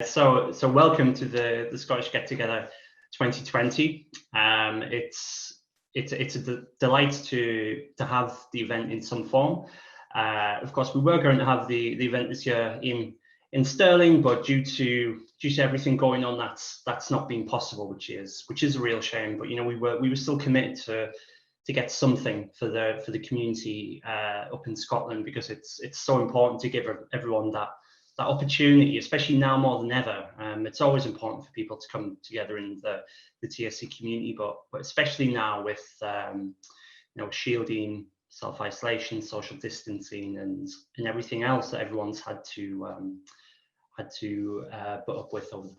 So welcome to the Scottish Get Together 2020. It's a delight to have the event in some form. Of course, we were going to have the event this year in Stirling, but due to everything going on, that's not been possible, which is a real shame. But we were still committed to get something for the community up in Scotland, because it's so important to give everyone that opportunity, especially now more than ever. It's always important for people to come together in the TSC community, but especially now with shielding, self-isolation, social distancing, and everything else that everyone's had to put up with over the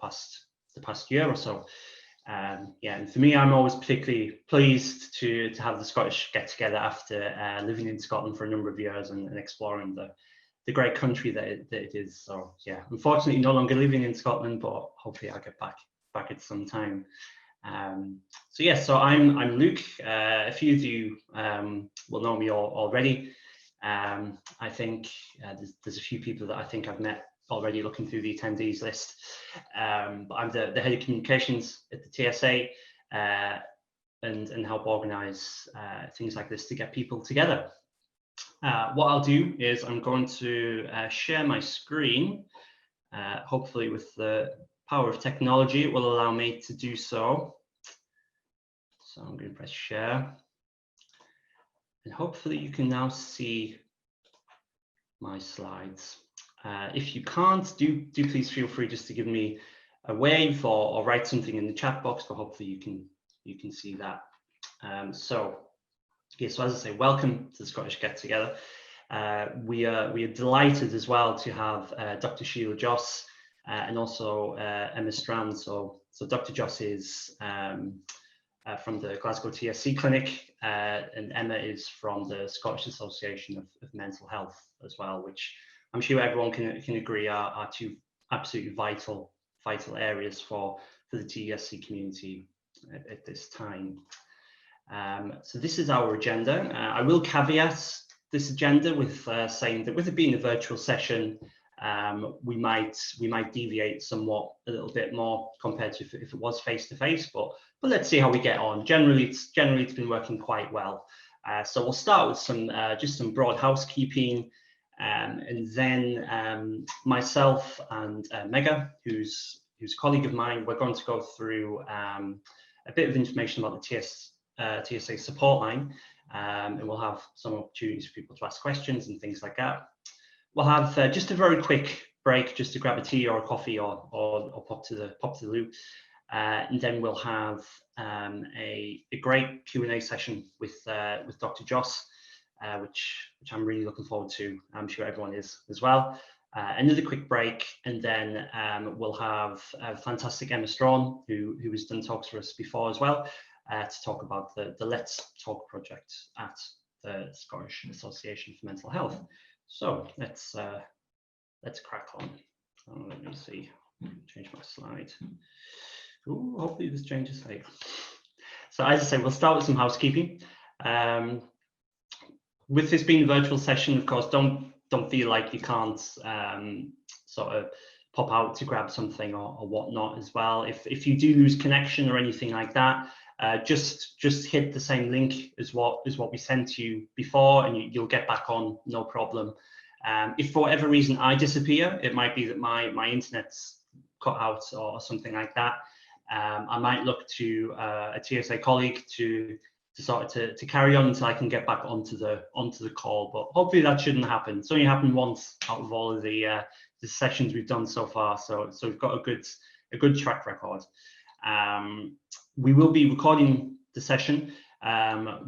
past year or so. And for me, I'm always particularly pleased to have the Scottish Get Together after living in Scotland for a number of years and exploring the great country that it is. So yeah, unfortunately no longer living in Scotland, but hopefully I'll get back at some time. So I'm Luke. A few of you will know me already. I think there's a few people that I think I've met already looking through the attendees list. But I'm the head of communications at the TSA and help organise things like this to get people together. What I'll do is I'm going to share my screen. Hopefully with the power of technology, it will allow me to do so. So I'm going to press share. And hopefully you can now see my slides. If you can't, do please feel free just to give me a wave or write something in the chat box, but hopefully you can see that. So as I say, welcome to the Scottish Get Together. We are delighted as well to have Dr Shelagh Joss and also Emma Strand. So Dr Joss is from the Glasgow TSC clinic, and Emma is from the Scottish Association of Mental Health as well, which I'm sure everyone can agree are two absolutely vital areas for the TSC community at this time. So this is our agenda. I will caveat this agenda with saying that with it being a virtual session, we might deviate somewhat a little bit more compared to if it was face to face, but let's see how we get on. Generally it's been working quite well. So we'll start with some broad housekeeping, and then myself and Mega, who's a colleague of mine, we're going to go through a bit of information about the TSA support line, and we'll have some opportunities for people to ask questions and things like that. We'll have just a very quick break just to grab a tea or a coffee or pop to the loo, and then we'll have a great Q&A session with Dr Joss, which I'm really looking forward to. I'm sure everyone is as well. Another quick break, and then we'll have a fantastic Emma Strand, who has done talks for us before as well, to talk about the Let's Talk project at the Scottish Association for Mental Health. So let's crack on. Let me see, change my slide. Ooh, hopefully this changes later. So as I say, we'll start with some housekeeping. With this being a virtual session, of course, don't feel like you can't sort of pop out to grab something or whatnot as well. If you do lose connection or anything like that, just hit the same link as what we sent you before, and you'll get back on, no problem. If for whatever reason I disappear, it might be that my internet's cut out or something like that. I might look to a TSA colleague to carry on until I can get back onto the call, but hopefully that shouldn't happen. It's only happened once out of all of the sessions we've done so far, so we've got a good track record. We will be recording the session.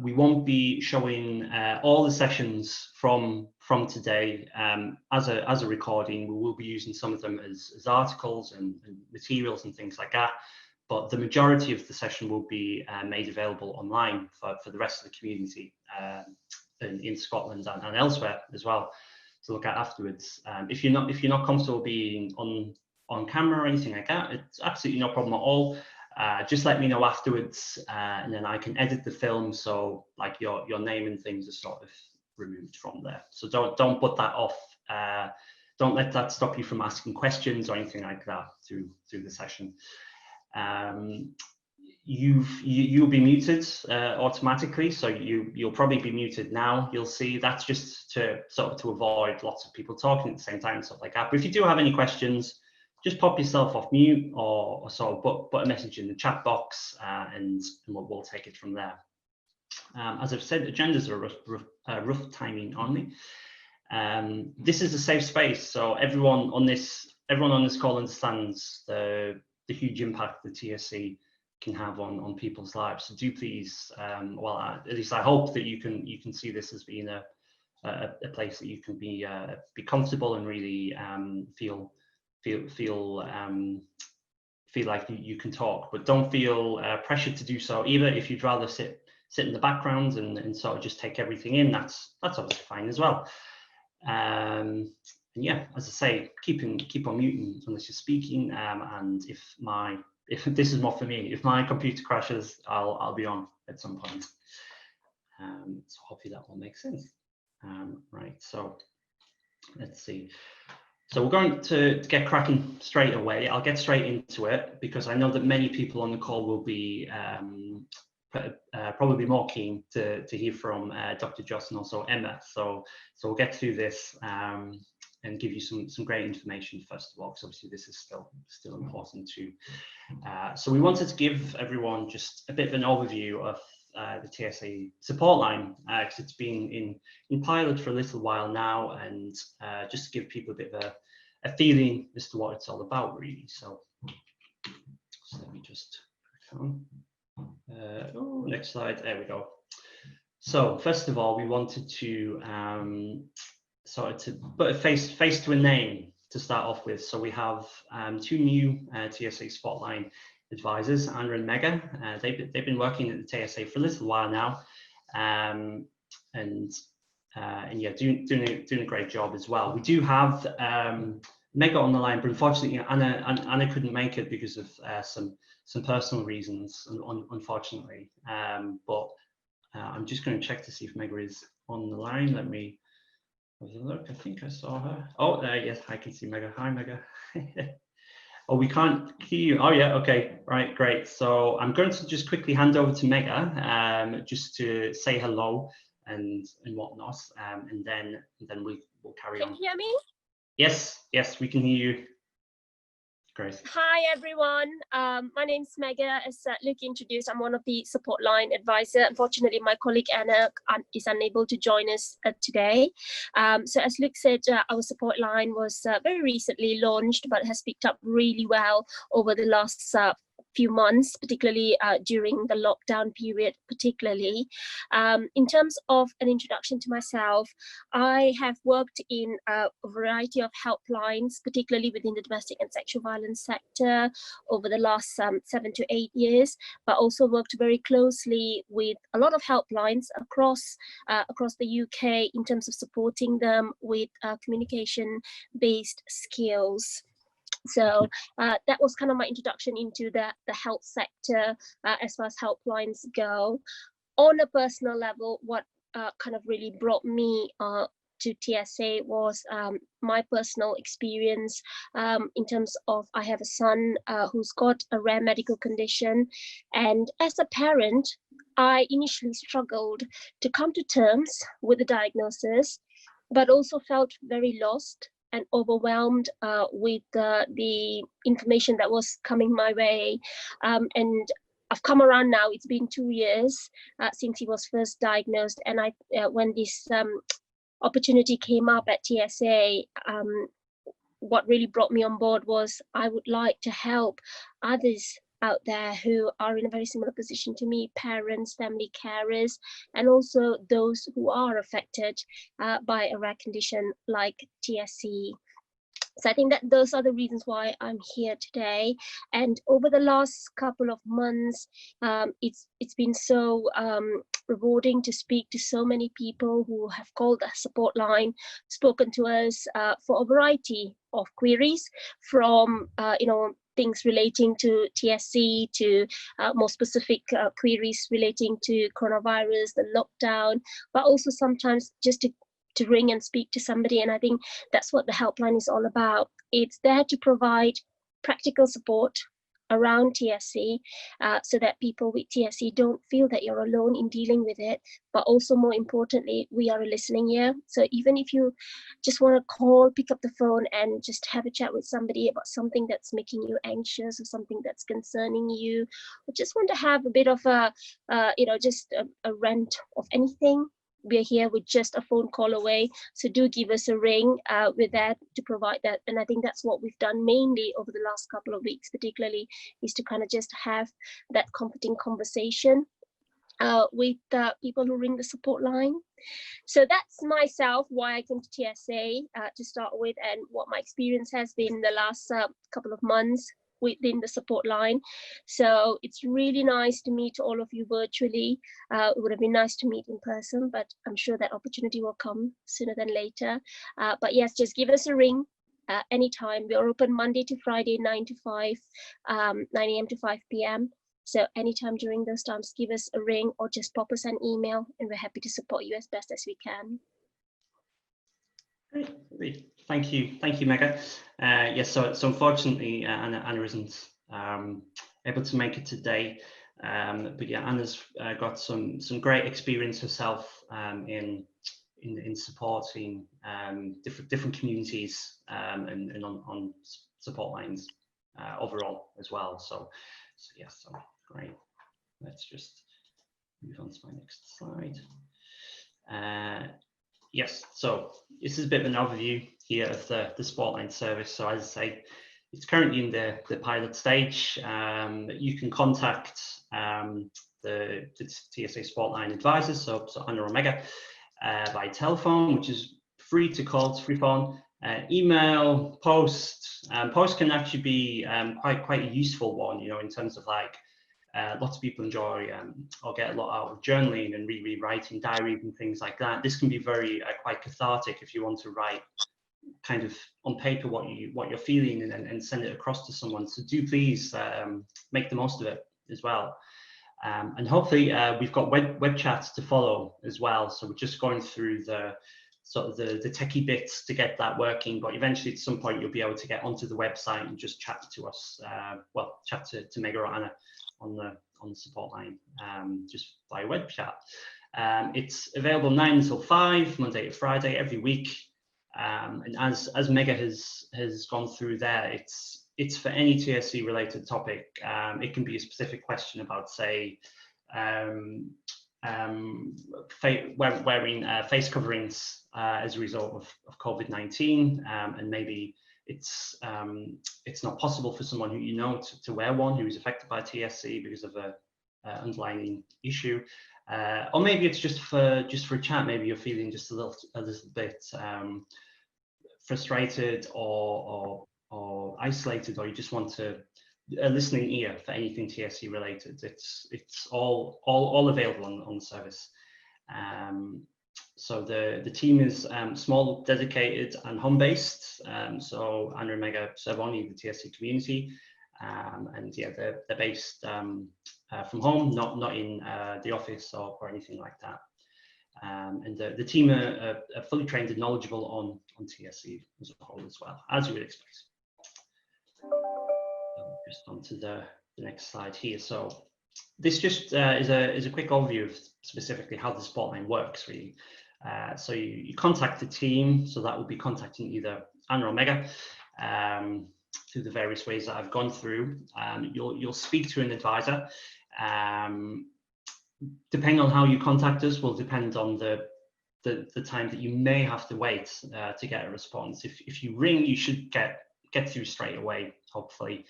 We won't be showing all the sessions from today as a recording. We will be using some of them as articles and materials and things like that, but the majority of the session will be made available online for the rest of the community in Scotland and elsewhere as well to look at afterwards. If you're not comfortable being on camera or anything like that, it's absolutely no problem at all. Just let me know afterwards, and then I can edit the film so like your name and things are sort of removed from there. So don't put that off don't let that stop you from asking questions or anything like that through the session. You'll be muted automatically, so you'll probably be muted now. You'll see that's just to avoid lots of people talking at the same time and stuff like that. But if you do have any questions, just pop yourself off mute or sort of put a message in the chat box, and we'll take it from there. As I've said, agendas are rough timing only. This is a safe space, so everyone on this call understands the huge impact the TSC can have on people's lives. So do please, well, at least I hope that you can see this as being a place that you can be comfortable and really feel like you can talk, but don't feel pressured to do so either. If you'd rather sit in the background and sort of just take everything in, that's obviously fine as well. And yeah, as I say, keep on muting unless you're speaking. And if this is more for me, if my computer crashes, I'll be on at some point. So hopefully that will make sense. Right, so let's see. So we're going to get cracking straight away. I'll get straight into it because I know that many people on the call will be probably more keen to hear from Dr. Joss and also Emma. So we'll get through this and give you some great information first of all, because obviously this is still important too. So we wanted to give everyone just a bit of an overview of the TSA support line, because it's been in pilot for a little while now, and just to give people a bit of a feeling as to what it's all about, really. So let me just click on. Next slide. There we go. So first of all, we wanted to put a face to a name to start off with. So we have two new TSA Spotline advisors, Anna and Mega. They've been working at the TSA for a little while now, and yeah, doing a great job as well. We do have Mega on the line, but unfortunately, Anna couldn't make it because of some personal reasons, unfortunately. But I'm just going to check to see if Mega is on the line. Let me have a look. I think I saw her. Oh, yes, I can see Mega. Hi, Mega. Oh, we can't hear you. Oh, yeah. Okay. Right. Great. So I'm going to just quickly hand over to Mega, just to say hello and whatnot, and then we'll carry on. Can you hear me? Yes, we can hear you. Great. Hi, everyone. My name's Mega. As Luke introduced, I'm one of the support line advisor. Unfortunately, my colleague Anna is unable to join us today. So as Luke said, our support line was very recently launched, but has picked up really well over the last few months, particularly during the lockdown period, particularly. In terms of an introduction to myself, I have worked in a variety of helplines, particularly within the domestic and sexual violence sector over the last 7 to 8 years, but also worked very closely with a lot of helplines across the UK in terms of supporting them with communication-based skills. So that was kind of my introduction into the health sector as far as helplines go. On a personal level, what kind of really brought me to TSA was my personal experience in terms of I have a son who's got a rare medical condition, and as a parent, I initially struggled to come to terms with the diagnosis, but also felt very lost and overwhelmed with the information that was coming my way. And I've come around now. It's been 2 years since he was first diagnosed. And when this opportunity came up at TSA, what really brought me on board was I would like to help others out there who are in a very similar position to me, parents, family carers, and also those who are affected by a rare condition like TSC. So I think that those are the reasons why I'm here today. And over the last couple of months, it's been so rewarding to speak to so many people who have called the support line, spoken to us for a variety of queries, from things relating to TSC to more specific queries relating to coronavirus, the lockdown, but also sometimes just to to ring and speak to somebody. And I think that's what the helpline is all about. It's there to provide practical support around TSC, so that people with TSC don't feel that you're alone in dealing with it. But also, more importantly, we are a listening ear. So even if you just want to call, pick up the phone and just have a chat with somebody about something that's making you anxious or something that's concerning you, or just want to have a bit of a, just a rant of anything, we're here with just a phone call away. So do give us a ring with that, to provide that. And I think that's what we've done mainly over the last couple of weeks, particularly, is to kind of just have that comforting conversation with people who ring the support line. So that's myself, why I came to TSA to start with, and what my experience has been the last couple of months within the support line. So it's really nice to meet all of you virtually. It would have been nice to meet in person, but I'm sure that opportunity will come sooner than later. But yes, just give us a ring anytime. We're open Monday to Friday, 9 to 5, 9 a.m. to 5 p.m. So anytime during those times, give us a ring or just pop us an email, and we're happy to support you as best as we can. Great. Thank you, Megha. Yes, so unfortunately, Anna isn't able to make it today, but yeah, Anna's got some great experience herself in supporting different communities and on support lines overall as well. So yes, so great. Let's just move on to my next slide. Yes, so this is a bit of an overview here of the Spotline service. So as I say, it's currently in the pilot stage. You can contact the TSA Spotline advisors, so Anna or Megha, by telephone, which is free to call, it's free phone, email, post. Post can actually be quite a useful one, in terms of like, lots of people enjoy or get a lot out of journaling and rewriting diaries and things like that. This can be very quite cathartic if you want to write kind of on paper what you're feeling and send it across to someone. So do please make the most of it as well. And hopefully we've got web chats to follow as well. So we're just going through the sort of the techie bits to get that working, but eventually at some point you'll be able to get onto the website and just chat to us, chat to Megha or Anna on the support line, just via web chat. It's available 9 until 5, Monday to Friday, every week. And as Megha has gone through there, it's for any TSC related topic. It can be a specific question about, say, wearing face coverings as a result of COVID-19, and maybe it's not possible for someone who to wear one who is affected by TSC because of a underlying issue, or maybe it's just for a chat. Maybe you're feeling just a little bit frustrated or isolated, or you just want a listening ear for anything TSC related. It's all available on the service. So the team is small, dedicated, and home-based. So Anna and Megha serve only the TSC community, and yeah, they're based from home, not in the office or anything like that. And the team are fully trained and knowledgeable on TSC as a whole as well, as you would expect. Just onto the next slide here. So this just is a quick overview of specifically how the Spotline works, really. So you contact the team, so that will be contacting either Anna or Megha through the various ways that I've gone through. You'll speak to an advisor. Depending on how you contact us will depend on the time that you may have to wait to get a response. If you ring, you should get through straight away, hopefully.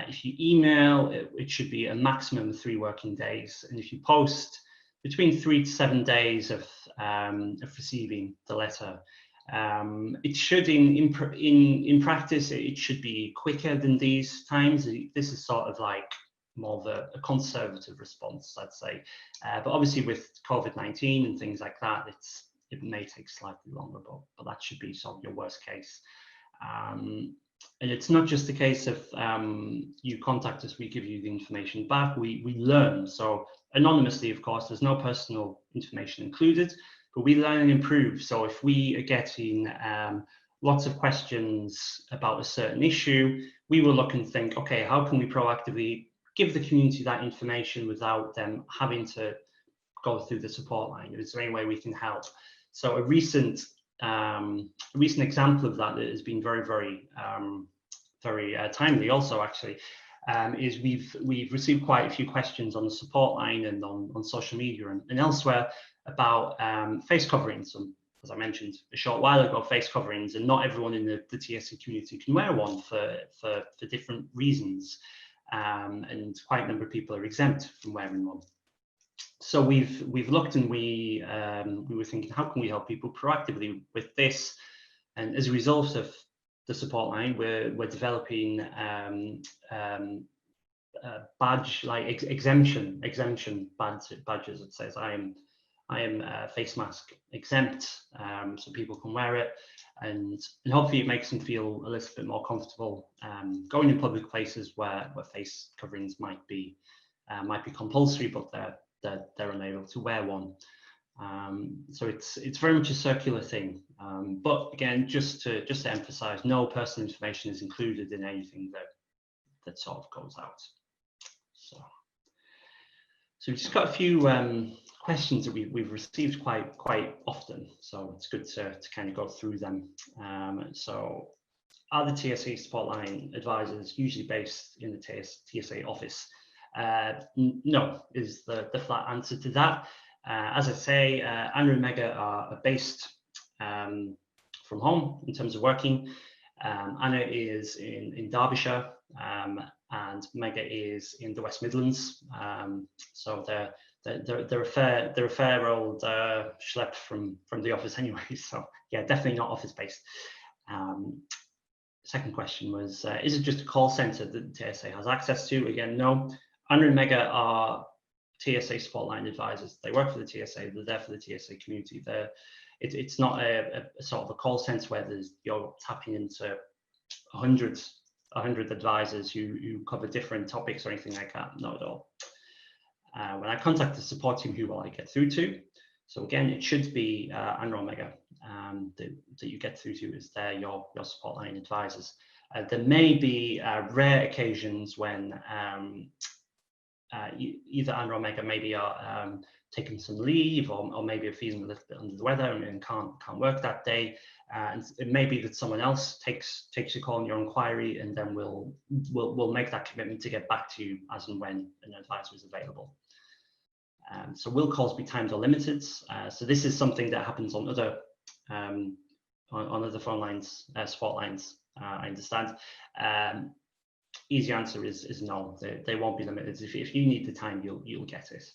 If you email, it should be a maximum of 3 working days, and if you post, between 3 to 7 days of receiving the letter. It should, in practice, it should be quicker than these times. This is sort of like more of a conservative response, I'd say. But obviously with COVID-19 and things like that, it may take slightly longer, but that should be sort of your worst case. And it's not just a case of you contact us, we give you the information back, we learn. So anonymously, of course, there's no personal information included, but we learn and improve. So if we are getting lots of questions about a certain issue, we will look and think, okay, how can we proactively give the community that information without them having to go through the support line? Is there any way we can help? So a recent example of that has been very timely also, actually, is we've received quite a few questions on the support line and on social media and elsewhere about face coverings. And as I mentioned a short while ago, face coverings, and not everyone in the TSA community can wear one for different reasons, and quite a number of people are exempt from wearing one. So we've looked, and we were thinking, how can we help people proactively with this? And as a result of the support line, we're developing badge, like exemption badges that says I am face mask exempt, so people can wear it, and hopefully it makes them feel a little bit more comfortable going in public places where face coverings might be compulsory, but they're unable to wear one. So it's very much a circular thing, but again, just to emphasize, no personal information is included in anything that sort of goes out. So we've just got a few questions that we've received quite often, so it's good to kind of go through them. So, are the TSA support line advisors usually based in the TSA office? No, is the flat answer to that. As I say, Anna and Mega are based from home in terms of working. Anna is in Derbyshire, and Mega is in the West Midlands. So they're a fair old schlep from the office anyway. So yeah, definitely not office based. Second question was, is it just a call centre that the TSA has access to? Again, no. Anna and Mega are TSA support line advisors. They work for the TSA. They're there for the TSA community. It's not a sort of a call centre where you're tapping into 100 advisors who cover different topics or anything like that. Not at all. When I contact the support team, who will I get through to? So again, it should be Anna or Mega that you get through to, is they're your support line advisors. There may be rare occasions when either Anna or Mega maybe are taking some leave, or maybe are feeling a little bit under the weather and can't work that day. And it may be that someone else takes your call and your inquiry, and then we'll make that commitment to get back to you as and when an advisor is available. So will calls be timed or limited? So this is something that happens on other phone lines, support lines. I understand. Easy answer is no. They won't be limited. If you need the time, you'll get it.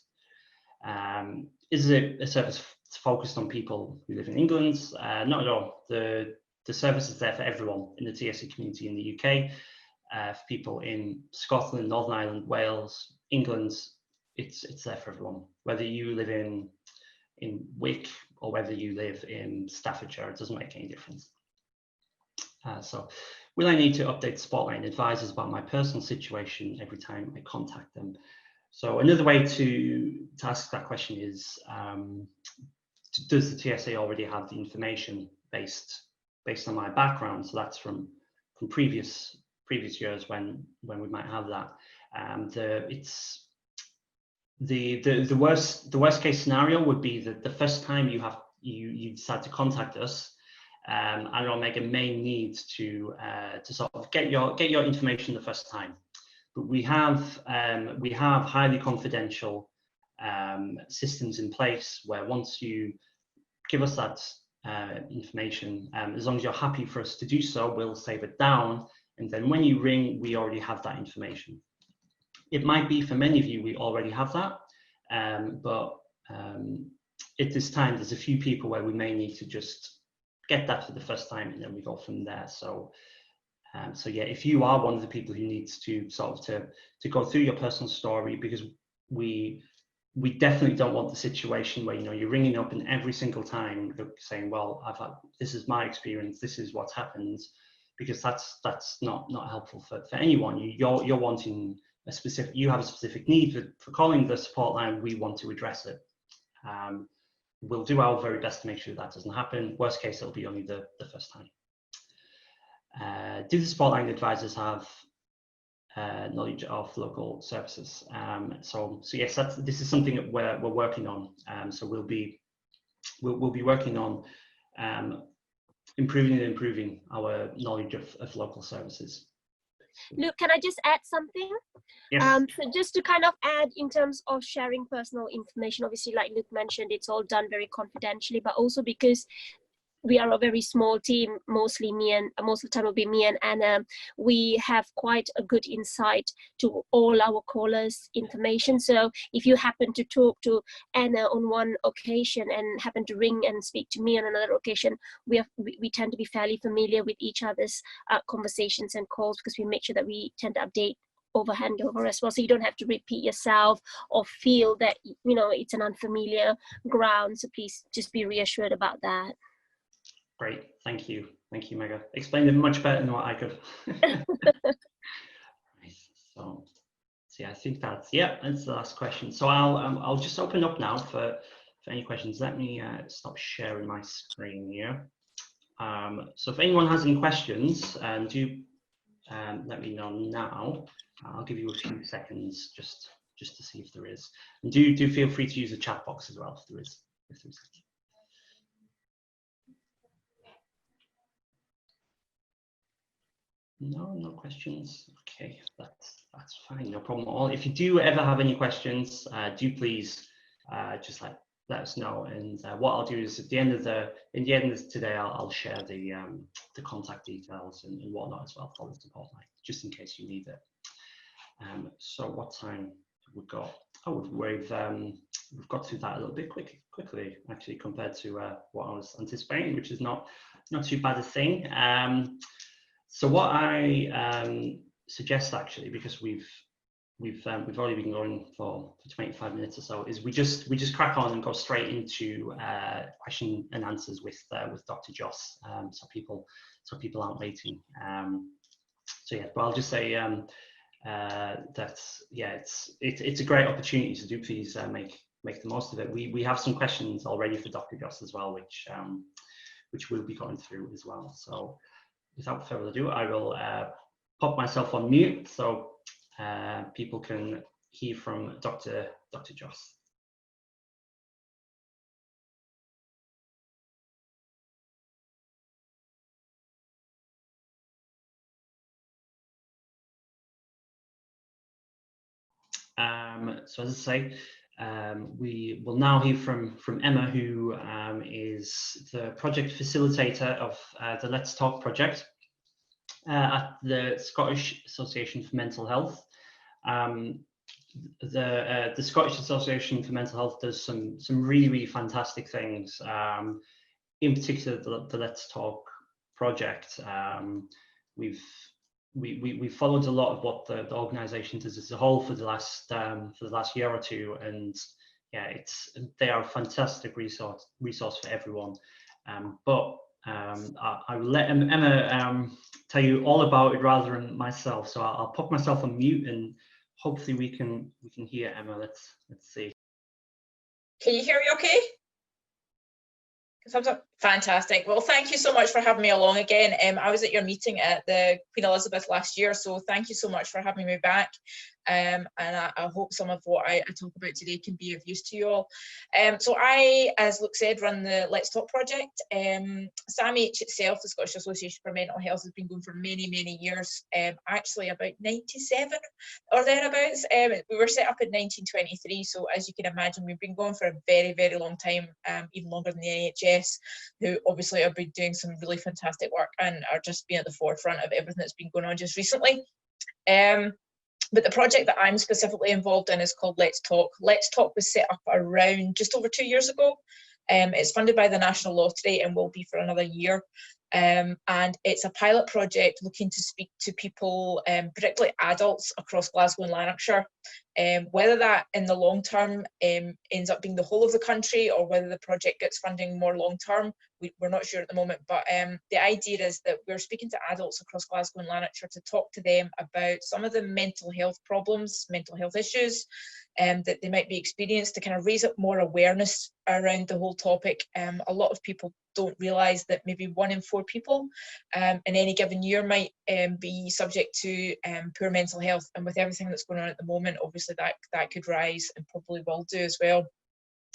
Is it a service focused on people who live in England? Not at all. The service is there for everyone in the TSA community in the UK. For people in Scotland, Northern Ireland, Wales, England, it's there for everyone. Whether you live in Wick or whether you live in Staffordshire, it doesn't make any difference. So will I need to update Spotline advisors about my personal situation every time I contact them? So another way to ask that question is, does the TSA already have the information based on my background? So that's from previous years when we might have that. The worst case scenario would be that the first time you decide to contact us, Anna or Mega may need to sort of get your information the first time. But we have highly confidential systems in place where once you give us that information, as long as you're happy for us to do so, we'll save it down, and then when you ring, we already have that information. It might be for many of you we already have that, but at this time there's a few people where we may need to just get that for the first time, and then we go from there. So yeah, if you are one of the people who needs to sort of to go through your personal story, because we definitely don't want the situation where you're ringing up and every single time you're saying, well, this is my experience, this is what's happened, because that's not helpful for anyone. You're wanting you have a specific need for calling the support line. We want to address it. we'll do our very best to make sure that doesn't happen. Worst case, it'll be only the first time. Do the support line advisors have knowledge of local services? So yes, this is something that we're working on. So we'll be working on improving our knowledge of local services. Luke, can I just add something? Yes. So just to kind of add in terms of sharing personal information, obviously, like Luke mentioned, it's all done very confidentially, but also because we are a very small team, mostly most of the time will be me and Anna. We have quite a good insight to all our callers' information. So if you happen to talk to Anna on one occasion and happen to ring and speak to me on another occasion, we tend to be fairly familiar with each other's conversations and calls, because we make sure that we tend to update over handover as well, so you don't have to repeat yourself or feel that it's an unfamiliar ground. So please just be reassured about that. Great, thank you, Megha. Explained it much better than what I could. So yeah, I think that's the last question. So I'll just open up now for any questions. Let me stop sharing my screen here. So if anyone has any questions, do let me know now. I'll give you a few seconds just to see if there is. And do feel free to use the chat box as well if there is. No questions. Okay, that's fine, no problem at all. If you do ever have any questions, do please just let us know. And what I'll do is at the end of today, I'll share the contact details and whatnot as well for the support line, just in case you need it. So what time have we got? Oh, we've got through that a little bit quickly actually, compared to what I was anticipating, which is not too bad a thing. So what I suggest, actually, because we've already been going for 25 minutes or so, is we just crack on and go straight into question and answers with Dr. Joss, so people aren't waiting. So yeah, but I'll just say that it's a great opportunity to do. Please make the most of it. We have some questions already for Dr. Joss as well, which we'll be going through as well. So without further ado, I will pop myself on mute so people can hear from Dr. Joss. So as I say, we will now hear from Emma, who is the project facilitator of the Let's Talk project at the Scottish Association for Mental Health. The Scottish Association for Mental Health does some really fantastic things. In particular, the Let's Talk project. We followed a lot of what the organisation does as a whole for the last year or two, and yeah, they are a fantastic resource for everyone. But I will let Emma tell you all about it rather than myself. So I'll pop myself on mute, and hopefully we can hear Emma. Let's see. Can you hear me okay? Thumbs up. Fantastic. Well, thank you so much for having me along again. I was at your meeting at the Queen Elizabeth last year, so thank you so much for having me back. And I hope some of what I talk about today can be of use to you all. So I, as Luke said, run the Let's Talk project. SAMH itself, the Scottish Association for Mental Health, has been going for many, many years, actually about 97 or thereabouts. We were set up in 1923, so as you can imagine, we've been going for a very, very long time, even longer than the NHS, who obviously have been doing some really fantastic work and are just being at the forefront of everything that's been going on just recently. But the project that I'm specifically involved in is called Let's Talk. Let's Talk was set up around just over 2 years ago. It's funded by the National Lottery and will be for another year. And it's a pilot project looking to speak to people, particularly adults across Glasgow and Lanarkshire, Whether that in the long term ends up being the whole of the country, or whether the project gets funding more long term, we're not sure at the moment. But the idea is that we're speaking to adults across Glasgow and Lanarkshire to talk to them about some of the mental health problems, mental health issues that they might be experienced, to kind of raise up more awareness around the whole topic. A lot of people don't realise that maybe 1 in 4 people in any given year might be subject to poor mental health, and with everything that's going on at the moment, obviously that could rise, and probably will do as well.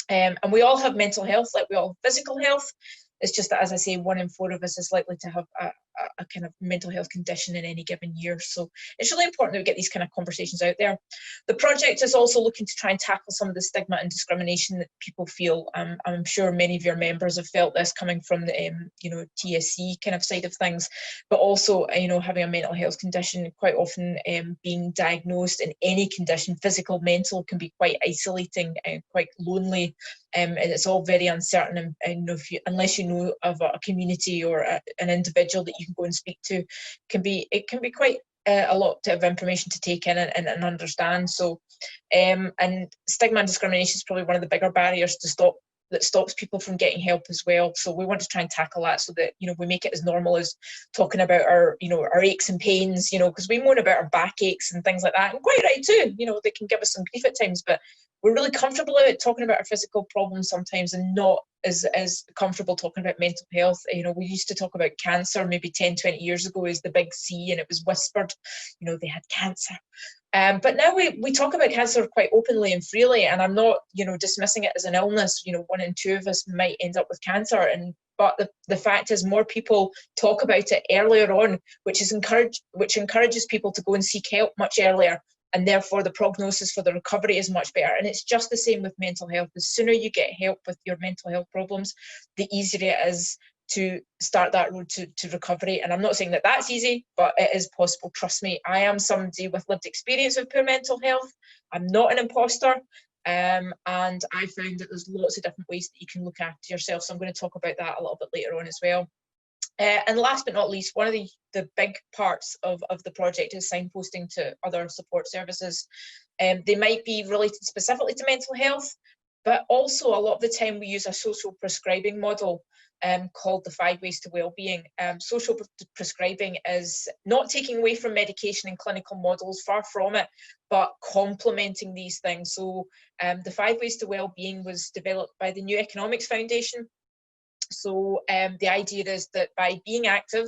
And we all have mental health, like we all have physical health. It's just that, as I say, 1 in 4 of us is likely to have a kind of mental health condition in any given year. So it's really important that we get these kind of conversations out there. The project is also looking to try and tackle some of the stigma and discrimination that people feel. I'm sure many of your members have felt this coming from the TSC kind of side of things, but also having a mental health condition, quite often being diagnosed in any condition, physical, mental, can be quite isolating and quite lonely. And it's all very uncertain, and unless you know of a community or an individual that you can go and speak to, it can be quite a lot of information to take in and understand. So and stigma and discrimination is probably one of the bigger barriers that stops people from getting help as well. So we want to try and tackle that, so that we make it as normal as talking about our aches and pains, because we moan about our backaches and things like that, and quite right too. They can give us some grief at times, but we're really comfortable about talking about our physical problems sometimes, and not as comfortable talking about mental health. We used to talk about cancer maybe 10, 20 years ago as the big C, and it was whispered, they had cancer. But now we talk about cancer quite openly and freely, and I'm not, dismissing it as an illness. 1 in 2 of us might end up with cancer, but the fact is, more people talk about it earlier on, which encourages people to go and seek help much earlier, and therefore the prognosis for the recovery is much better. And it's just the same with mental health. The sooner you get help with your mental health problems, the easier it is to start that road to recovery. And I'm not saying that that's easy, but it is possible, trust me. I am somebody with lived experience of poor mental health. I'm not an imposter. And I found that there's lots of different ways that you can look after yourself. So I'm going to talk about that a little bit later on as well. And last but not least, one of the big parts of the project is signposting to other support services. They might be related specifically to mental health, but also a lot of the time we use a social prescribing model called the 5 ways to wellbeing. Social prescribing is not taking away from medication and clinical models, far from it, but complementing these things. So the 5 ways to wellbeing was developed by the New Economics Foundation. So the idea is that by being active,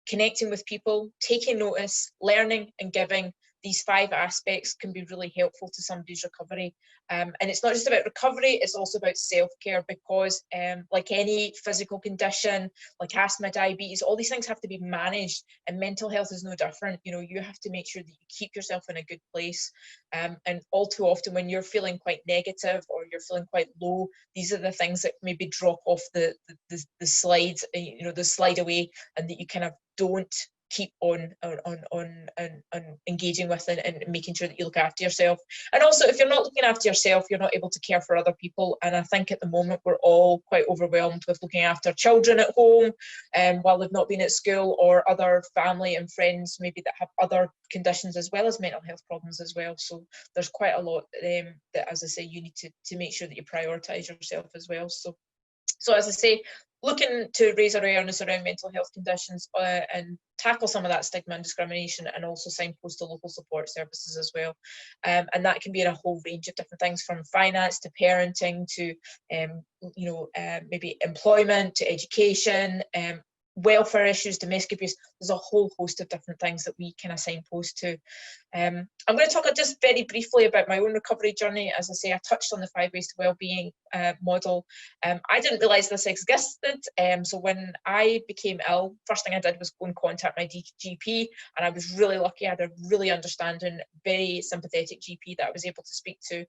connecting with people, taking notice, learning and giving, these 5 aspects can be really helpful to somebody's recovery. And it's not just about recovery, it's also about self-care, because like any physical condition, like asthma, diabetes, all these things have to be managed, and mental health is no different. You have to make sure that you keep yourself in a good place. And all too often when you're feeling quite negative or you're feeling quite low, these are the things that maybe drop off the slide, the slide away, and that you kind of don't keep on engaging with and making sure that you look after yourself. And also, if you're not looking after yourself, you're not able to care for other people. And I think at the moment we're all quite overwhelmed with looking after children at home while they've not been at school, or other family and friends maybe that have other conditions as well as mental health problems as well. So there's quite a lot that, as I say, you need to make sure that you prioritise yourself as well. So as I say, looking to raise awareness around mental health conditions and tackle some of that stigma and discrimination, and also signpost to local support services as well. And that can be in a whole range of different things, from finance to parenting to maybe employment to education, welfare issues, domestic abuse. There's a whole host of different things that we kind of signpost to. I'm going to talk just very briefly about my own recovery journey. As I say, I touched on the 5 ways to wellbeing model. I didn't realise this existed. So when I became ill, first thing I did was go and contact my GP, and I was really lucky. I had a really understanding, very sympathetic GP that I was able to speak to.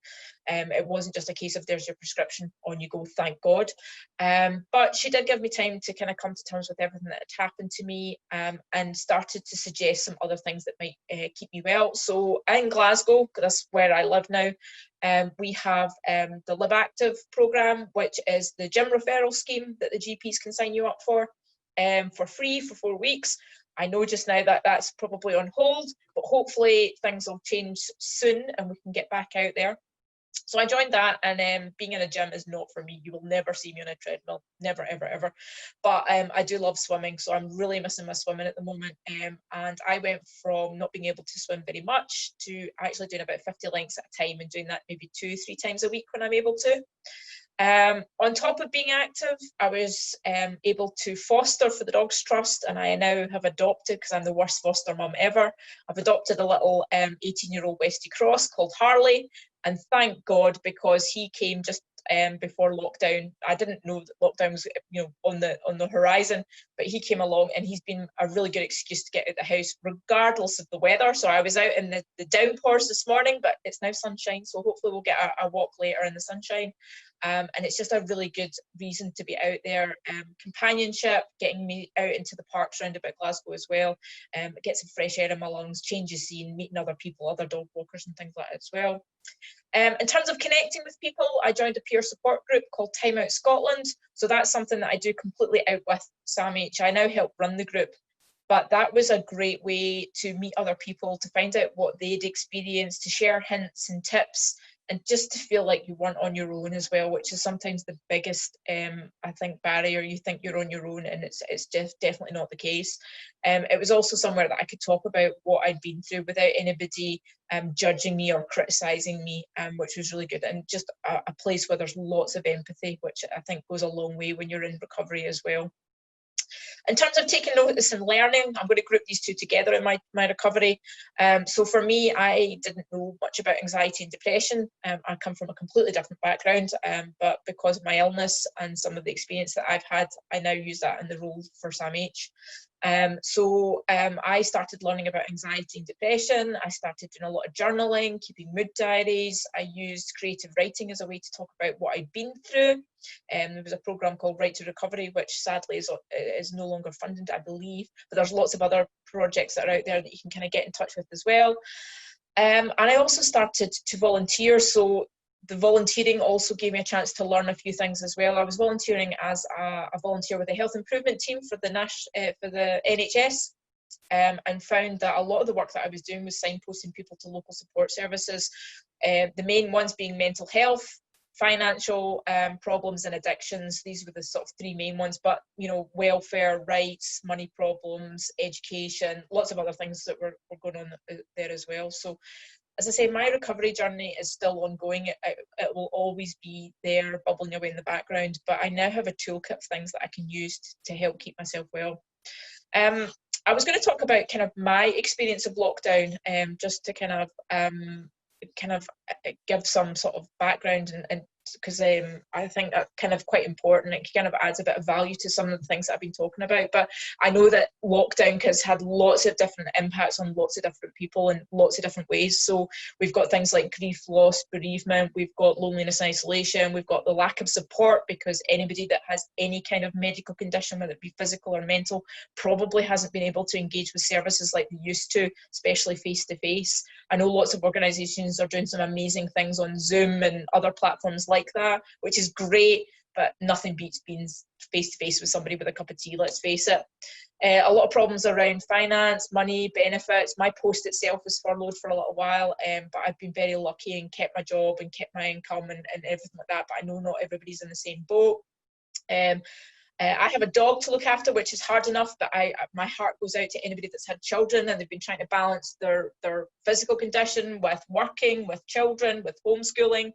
It wasn't just a case of there's your prescription, on you go, thank God. But she did give me time to kind of come to terms with everything that had happened to me, and started to suggest some other things that might keep me well. So in Glasgow, that's where I live now, we have the Live Active programme, which is the gym referral scheme that the GPs can sign you up for free for 4 weeks. I know just now that that's probably on hold, but hopefully things will change soon and we can get back out there. So I joined that, and being in a gym is not for me. You will never see me on a treadmill, never, ever, ever. But I do love swimming, so I'm really missing my swimming at the moment. And I went from not being able to swim very much to actually doing about 50 lengths at a time, and doing that maybe 2-3 times a week when I'm able to. On top of being active, I was able to foster for the Dogs Trust, and I now have adopted, because I'm the worst foster mum ever, I've adopted a little 18-year-old Westie Cross called Harley, and thank God, because he came just before lockdown. I didn't know that lockdown was, you know, on the horizon, but he came along, and he's been a really good excuse to get out of the house regardless of the weather. So I was out in the downpours this morning, but it's now sunshine, so hopefully we'll get a walk later in the sunshine. And it's just a really good reason to be out there. Companionship, getting me out into the parks around about Glasgow as well. Get some fresh air in my lungs, change the scene, meeting other people, other dog walkers and things like that as well. In terms of connecting with people, I joined a peer support group called Timeout Scotland. So that's something that I do completely out with SAMH. I now help run the group, but that was a great way to meet other people, to find out what they'd experienced, to share hints and tips, and just to feel like you weren't on your own as well, which is sometimes the biggest, I think, barrier. You think you're on your own, and it's just definitely not the case. It was also somewhere that I could talk about what I'd been through without anybody judging me or criticising me, which was really good, and just a place where there's lots of empathy, which I think goes a long way when you're in recovery as well. In terms of taking notice and learning, I'm going to group these two together in my recovery. So for me, I didn't know much about anxiety and depression. I come from a completely different background, but because of my illness and some of the experience that I've had, I now use that in the role for SAMH. I started learning about anxiety and depression. I started doing a lot of journaling, keeping mood diaries. I used creative writing as a way to talk about what I'd been through. There was a programme called Right to Recovery, which sadly is no longer funded, I believe, but there's lots of other projects that are out there that you can kind of get in touch with as well. And I also started to volunteer, so the volunteering also gave me a chance to learn a few things as well. I was volunteering as a volunteer with the health improvement team for the NHS, and found that a lot of the work that I was doing was signposting people to local support services, the main ones being mental health, financial problems and addictions. These were the sort of 3 main ones, but you know, welfare, rights, money problems, education, lots of other things that were going on there as well. So as I say, my recovery journey is still ongoing. It will always be there, bubbling away in the background, but I now have a toolkit of things that I can use to help keep myself well. I was going to talk about kind of my experience of lockdown, just to kind of give some sort of background, and because I think that's kind of quite important. It kind of adds a bit of value to some of the things that I've been talking about. But I know that lockdown has had lots of different impacts on lots of different people in lots of different ways. So we've got things like grief, loss, bereavement, we've got loneliness and isolation, we've got the lack of support, because anybody that has any kind of medical condition, whether it be physical or mental, probably hasn't been able to engage with services like they used to, especially face-to-face. I know lots of organisations are doing some amazing things on Zoom and other platforms like that, which is great, but nothing beats being face-to-face with somebody with a cup of tea, let's face it. A lot of problems around finance, money, benefits. My post itself was furloughed for a little while, but I've been very lucky and kept my job and kept my income and everything like that, but I know not everybody's in the same boat. I have a dog to look after, which is hard enough, but my heart goes out to anybody that's had children and they've been trying to balance their physical condition with working, with children, with homeschooling.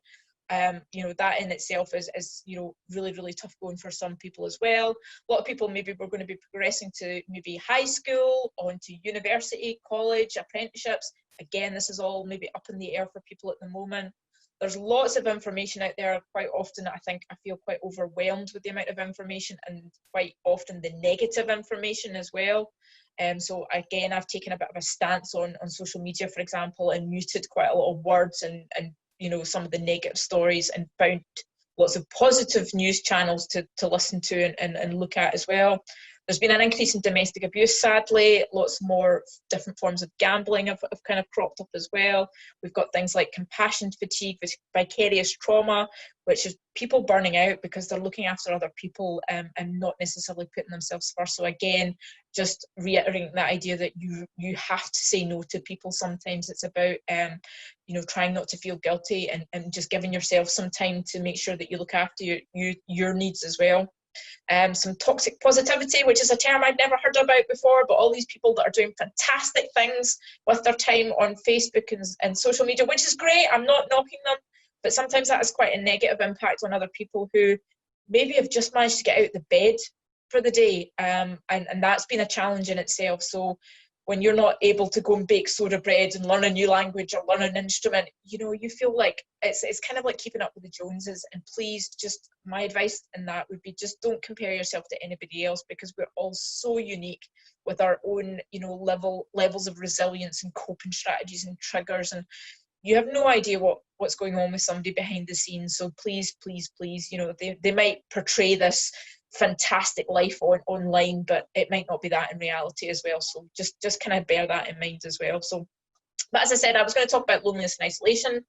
You know, that in itself is you know, really, really tough going for some people as well. A lot of people maybe were going to be progressing to maybe high school, on to university, college, apprenticeships. Again, this is all maybe up in the air for people at the moment. There's lots of information out there. Quite often, I think I feel quite overwhelmed with the amount of information, and quite often the negative information as well. So again, I've taken a bit of a stance on social media, for example, and muted quite a lot of words and you know, some of the negative stories, and found lots of positive news channels to listen to and look at as well. There's been an increase in domestic abuse, sadly. Lots more different forms of gambling have kind of cropped up as well. We've got things like compassion fatigue, vicarious trauma, which is people burning out because they're looking after other people and not necessarily putting themselves first. So again, just reiterating that idea that you have to say no to people. Sometimes it's about you know, trying not to feel guilty and just giving yourself some time to make sure that you look after your needs as well. Some toxic positivity, which is a term I'd never heard about before, but all these people that are doing fantastic things with their time on Facebook and social media, which is great, I'm not knocking them, but sometimes that has quite a negative impact on other people who maybe have just managed to get out of the bed for the day, and that's been a challenge in itself. So when you're not able to go and bake soda bread and learn a new language or learn an instrument, you know, you feel like it's kind of like keeping up with the Joneses. And please, just my advice in that would be, just don't compare yourself to anybody else, because we're all so unique with our own, you know, levels of resilience and coping strategies and triggers, and you have no idea what's going on with somebody behind the scenes. So please, please, please, you know, they might portray this fantastic life online, but it might not be that in reality as well. So just kind of bear that in mind as well. So, but as I said, I was going to talk about loneliness and isolation.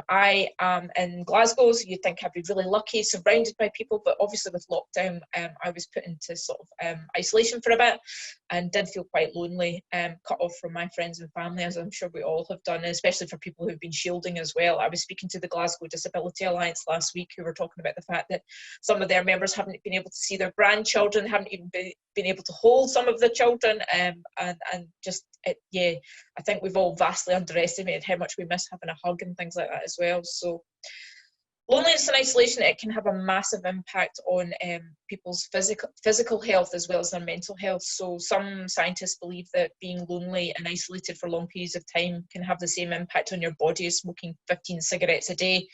I am in Glasgow, so you'd think I'd be really lucky, surrounded by people, but obviously with lockdown, I was put into sort of isolation for a bit and did feel quite lonely, cut off from my friends and family, as I'm sure we all have done, especially for people who've been shielding as well. I was speaking to the Glasgow Disability Alliance last week, who were talking about the fact that some of their members haven't been able to see their grandchildren, haven't even been able to hold some of the children, and just, yeah, I think we've all vastly underestimated how much we miss having a hug and things like that as well. So loneliness and isolation, it can have a massive impact on people's physical health as well as their mental health. So some scientists believe that being lonely and isolated for long periods of time can have the same impact on your body as smoking 15 cigarettes a day.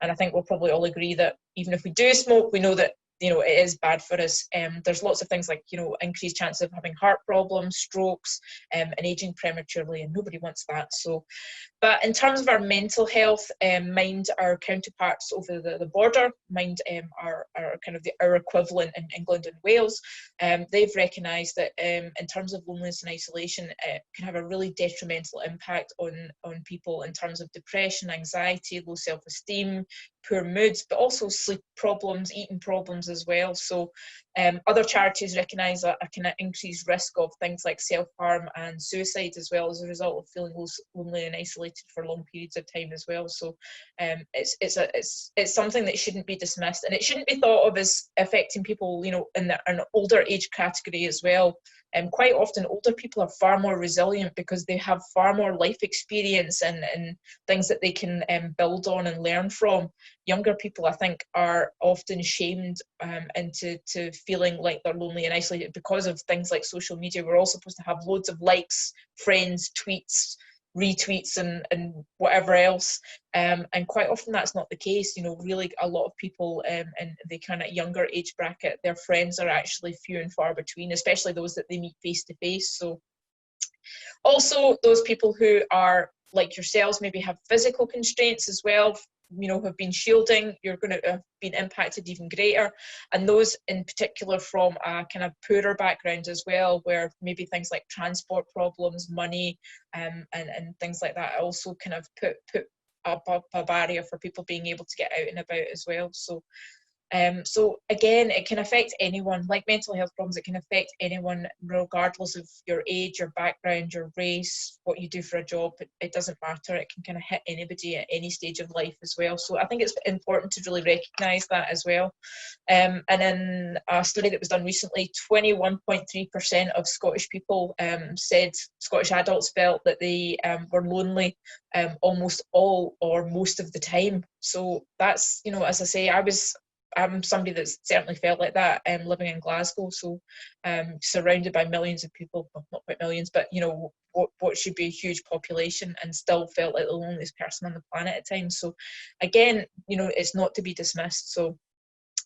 And I think we'll probably all agree that even if we do smoke, we know that, you know, it is bad for us. There's lots of things like, you know, increased chance of having heart problems, strokes, and aging prematurely, and nobody wants that. So, but in terms of our mental health, mind our counterparts over the border, mind are kind of our equivalent in England and Wales. They've recognised that in terms of loneliness and isolation, it can have a really detrimental impact on people in terms of depression, anxiety, low self-esteem, poor moods, but also sleep problems, eating problems as well. So other charities recognise a kind of increased risk of things like self-harm and suicide as well as a result of feeling lonely and isolated for long periods of time as well. So it's something that shouldn't be dismissed, and it shouldn't be thought of as affecting people, you know, in an older age category as well. Quite often older people are far more resilient because they have far more life experience and things that they can build on and learn from. Younger people, I think, are often shamed into feeling like they're lonely and isolated because of things like social media. We're all supposed to have loads of likes, friends, tweets, retweets and whatever else, and quite often that's not the case. You know, really a lot of people in the kind of younger age bracket, their friends are actually few and far between, especially those that they meet face to face. So also those people who are like yourselves, maybe have physical constraints as well, you know, have been shielding, you're going to have been impacted even greater. And those in particular from a kind of poorer background as well, where maybe things like transport problems, money, and things like that also kind of put up a barrier for people being able to get out and about as well. So again, it can affect anyone. Like mental health problems, it can affect anyone regardless of your age, your background, your race, what you do for a job. It doesn't matter. It can kind of hit anybody at any stage of life as well. So I think it's important to really recognise that as well. And in a study that was done recently, 21.3% of Scottish people said, Scottish adults felt that they were lonely almost all or most of the time. So that's, you know, as I say, I'm somebody that's certainly felt like that, living in Glasgow, so surrounded by millions of people, well, not quite millions, but you know, what should be a huge population, and still felt like the loneliest person on the planet at times. So again, you know, it's not to be dismissed. So,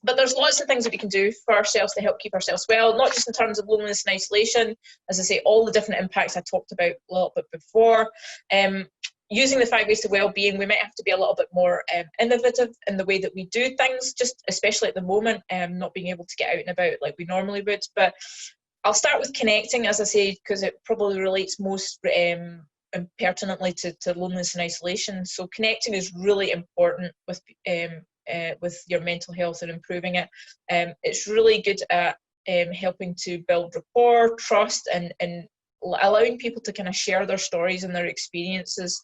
but there's lots of things that we can do for ourselves to help keep ourselves well, not just in terms of loneliness and isolation. As I say, all the different impacts I talked about a little bit before. Using the 5 ways to well-being, we might have to be a little bit more innovative in the way that we do things, just especially at the moment, not being able to get out and about like we normally would. But I'll start with connecting, as I say, because it probably relates most pertinently to loneliness and isolation. So connecting is really important with your mental health and improving it. It's really good at helping to build rapport, trust, and allowing people to kind of share their stories and their experiences,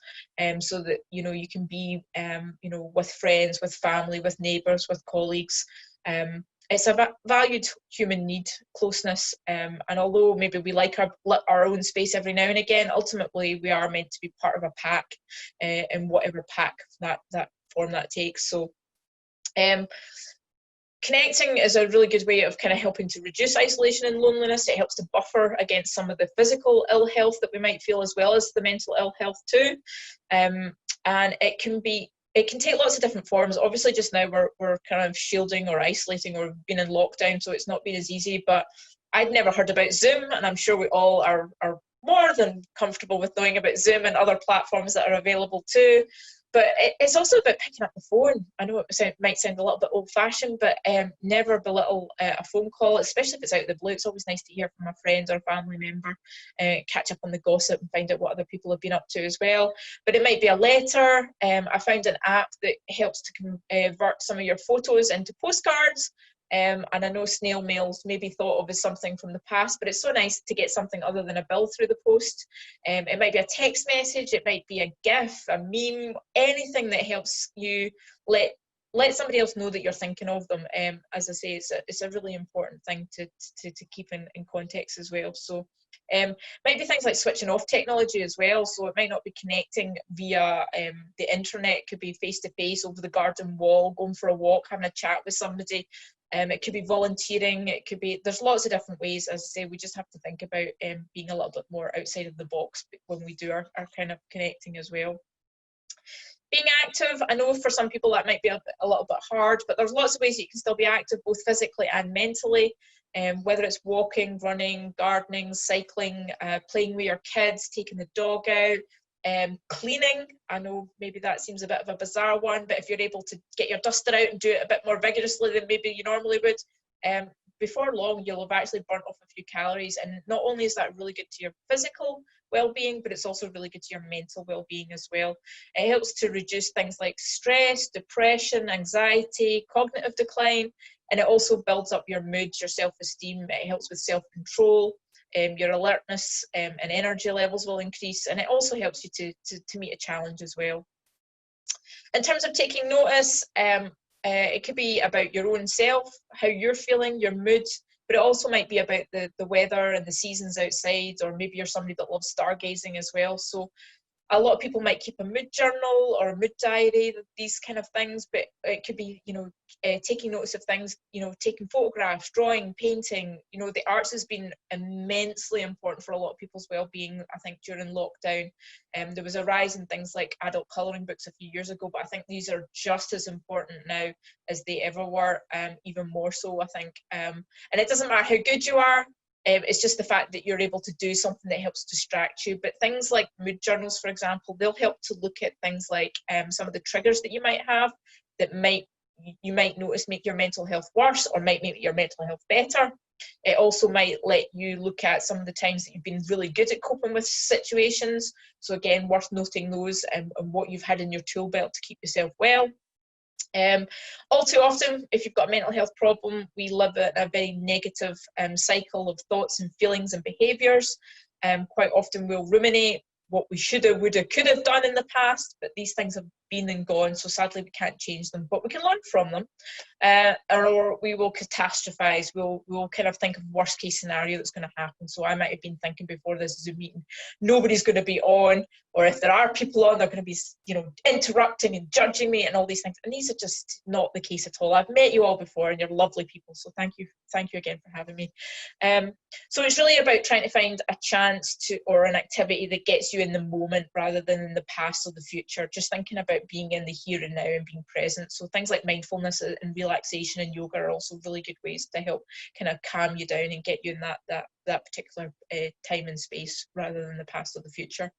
so that you can be with friends, with family, with neighbours, with colleagues. It's a valued human need, closeness, and although maybe we like our own space every now and again, ultimately we are meant to be part of a pack, in whatever pack that form that takes. So connecting is a really good way of kind of helping to reduce isolation and loneliness. It helps to buffer against some of the physical ill health that we might feel, as well as the mental ill health too. And it can take lots of different forms. Obviously just now we're kind of shielding or isolating or being in lockdown, so it's not been as easy, but I'd never heard about Zoom, and I'm sure we all are more than comfortable with knowing about Zoom and other platforms that are available too. But it's also about picking up the phone. I know it might sound a little bit old-fashioned, but never belittle a phone call, especially if it's out of the blue. It's always nice to hear from a friend or a family member, catch up on the gossip and find out what other people have been up to as well. But it might be a letter. I found an app that helps to convert some of your photos into postcards. And I know snail mail's maybe thought of as something from the past, but it's so nice to get something other than a bill through the post. It might be a text message, it might be a GIF, a meme, anything that helps you let somebody else know that you're thinking of them. As I say, it's a really important thing to keep in context as well. So might be things like switching off technology as well. So it might not be connecting via the internet. It could be face to face over the garden wall, going for a walk, having a chat with somebody. It could be volunteering. It could be, there's lots of different ways. As I say, we just have to think about being a little bit more outside of the box when we do our kind of connecting as well. Being active, I know for some people that might be a little bit hard, but there's lots of ways that you can still be active, both physically and mentally. Whether it's walking, running, gardening, cycling, playing with your kids, taking the dog out, cleaning. I know maybe that seems a bit of a bizarre one, but if you're able to get your duster out and do it a bit more vigorously than maybe you normally would, before long you'll have actually burnt off a few calories. And not only is that really good to your physical well-being, but it's also really good to your mental well-being as well. It helps to reduce things like stress, depression, anxiety, cognitive decline, and it also builds up your mood, your self-esteem. It helps with self-control. Your alertness and energy levels will increase, and it also helps you to meet a challenge as well. In terms of taking notice, it could be about your own self, how you're feeling, your mood, but it also might be about the weather and the seasons outside, or maybe you're somebody that loves stargazing as well. So a lot of people might keep a mood journal or a mood diary, these kind of things, but it could be, taking notice of things, taking photographs, drawing, painting. The arts has been immensely important for a lot of people's well-being, I think, during lockdown. There was a rise in things like adult colouring books a few years ago, but I think these are just as important now as they ever were, even more so, I think. And it doesn't matter how good you are, it's just the fact that you're able to do something that helps distract you. But things like mood journals, for example, they'll help to look at things like some of the triggers that you might have that you might notice make your mental health worse or might make your mental health better. It also might let you look at some of the times that you've been really good at coping with situations. So again, worth noting those and what you've had in your tool belt to keep yourself well. All too often, if you've got a mental health problem, we live in a very negative cycle of thoughts and feelings and behaviours. Quite often we'll ruminate what we shoulda, woulda, could have done in the past, but these things have been and gone, so sadly we can't change them, but we can learn from them. Or we will catastrophize, we'll kind of think of worst case scenario that's going to happen. So I might have been thinking before this Zoom meeting, nobody's going to be on, or if there are people on, they're going to be, interrupting and judging me and all these things. And these are just not the case at all. I've met you all before and you're lovely people, so thank you again for having me. So it's really about trying to find a chance or an activity that gets you in the moment rather than in the past or the future. Just thinking about being in the here and now and being present. So things like mindfulness and relaxation and yoga are also really good ways to help kind of calm you down and get you in that particular time and space rather than the past or the future.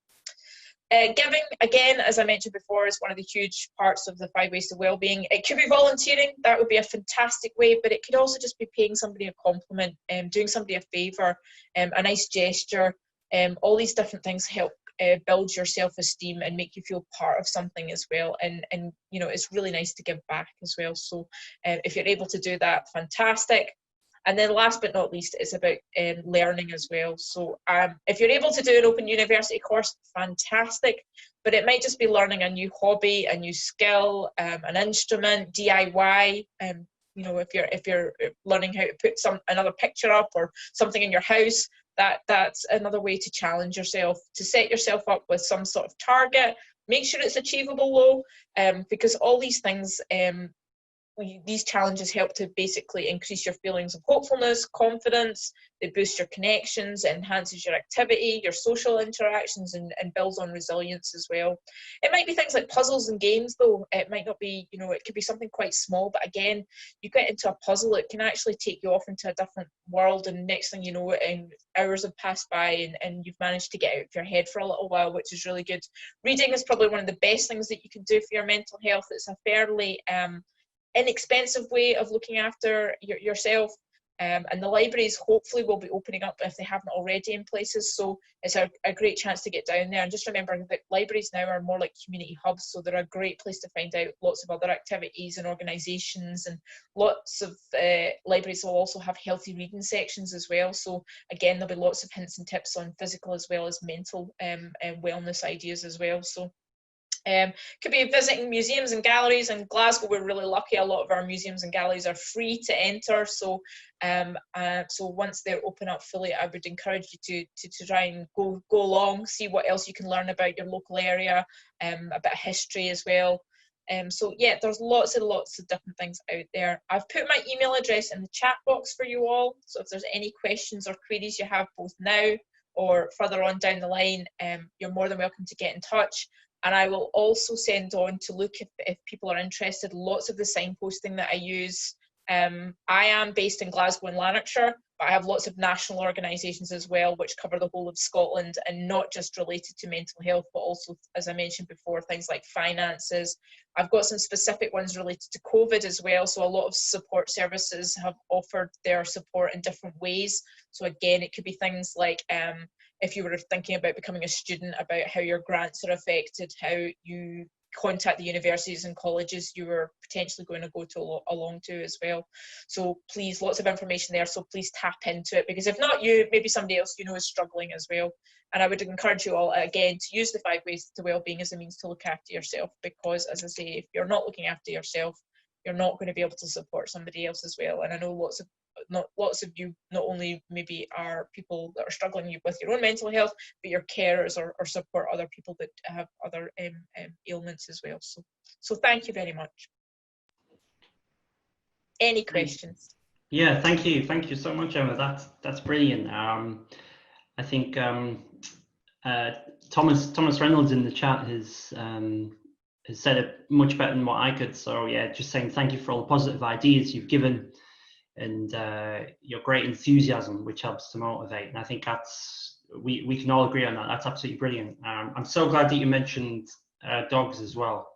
Giving, again, as I mentioned before, is one of the huge parts of the 5 ways to wellbeing. It could be volunteering, that would be a fantastic way, but it could also just be paying somebody a compliment, doing somebody a favour, a nice gesture. All these different things help build your self-esteem and make you feel part of something as well. And you know, it's really nice to give back as well. So if you're able to do that, fantastic. And then last but not least, it's about learning as well. So if you're able to do an open university course, fantastic. But it might just be learning a new hobby, a new skill, an instrument, DIY. You know, if you're learning how to put another picture up or something in your house, that's another way to challenge yourself, to set yourself up with some sort of target. Make sure it's achievable though, because all these things, these challenges help to basically increase your feelings of hopefulness, confidence. They boost your connections, enhances your activity, your social interactions, and builds on resilience as well. It might be things like puzzles and games though. It might not be, you know, it could be something quite small, but again, you get into a puzzle, it can actually take you off into a different world, and next thing you know, and hours have passed by and you've managed to get out of your head for a little while, which is really good. Reading is probably one of the best things that you can do for your mental health. It's a fairly inexpensive way of looking after yourself, and the libraries hopefully will be opening up if they haven't already in places, so it's a great chance to get down there. And just remember that libraries now are more like community hubs, so they're a great place to find out lots of other activities and organisations, and lots of libraries will also have healthy reading sections as well. So again, there'll be lots of hints and tips on physical as well as mental wellness ideas as well. So could be visiting museums and galleries. In Glasgow, we're really lucky. A lot of our museums and galleries are free to enter. So, so once they're open up fully, I would encourage you to try and go along, see what else you can learn about your local area, a bit of history as well. So yeah, there's lots and lots of different things out there. I've put my email address in the chat box for you all. So if there's any questions or queries you have both now or further on down the line, you're more than welcome to get in touch. And I will also send on to look if people are interested. Lots of the signposting that I use. I am based in Glasgow and Lanarkshire, but I have lots of national organisations as well, which cover the whole of Scotland, and not just related to mental health, but also, as I mentioned before, things like finances. I've got some specific ones related to COVID as well. So a lot of support services have offered their support in different ways. So again, it could be things like, if you were thinking about becoming a student, about how your grants are affected, how you contact the universities and colleges you were potentially going to go to along to as well. So please, lots of information there, so please tap into it, because if not you, maybe somebody else you know is struggling as well. And I would encourage you all, again, to use the 5 ways to wellbeing as a means to look after yourself, because as I say, if you're not looking after yourself, you're not going to be able to support somebody else as well. And I know lots of you not only maybe are people that are struggling with your own mental health, but your carers or support other people that have other ailments as well. So thank you very much. Any questions? Yeah, thank you so much, Emma. That's brilliant. I think Thomas Reynolds in the chat has said it much better than what I could. So yeah, just saying thank you for all the positive ideas you've given, and your great enthusiasm, which helps to motivate. And I think we can all agree on that. That's absolutely brilliant. I'm so glad that you mentioned dogs as well.